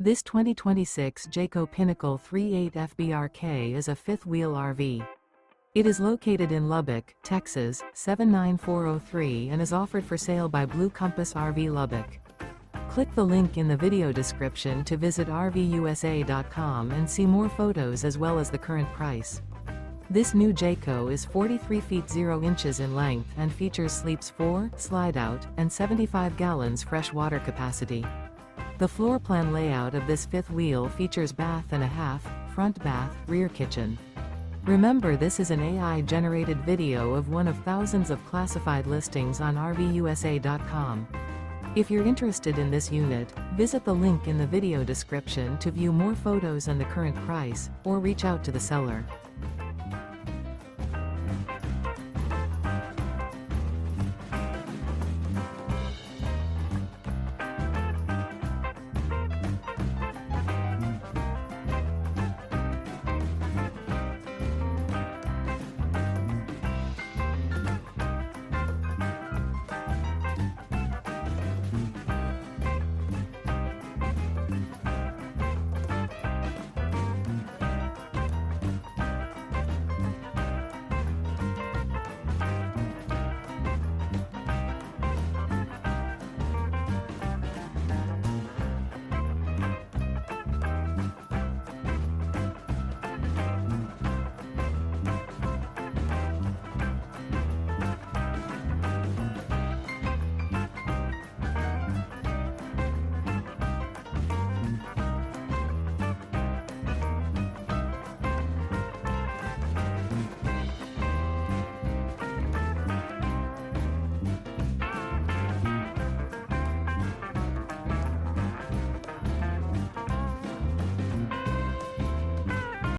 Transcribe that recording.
This 2026 Jayco Pinnacle 38 FBRK is a fifth-wheel RV. It is located in Lubbock, Texas, 79403 and is offered for sale by Blue Compass RV Lubbock. Click the link in the video description to visit RVUSA.com and see more photos as well as the current price. This new Jayco is 43 feet 0 inches in length and features sleeps 4, slide-out, and 75 gallons fresh water capacity. The floor plan layout of this fifth wheel features bath and a half, front bath, rear kitchen. Remember, this is an AI-generated video of one of thousands of classified listings on RVUSA.com. If you're interested in this unit, visit the link in the video description to view more photos and the current price, or reach out to the seller.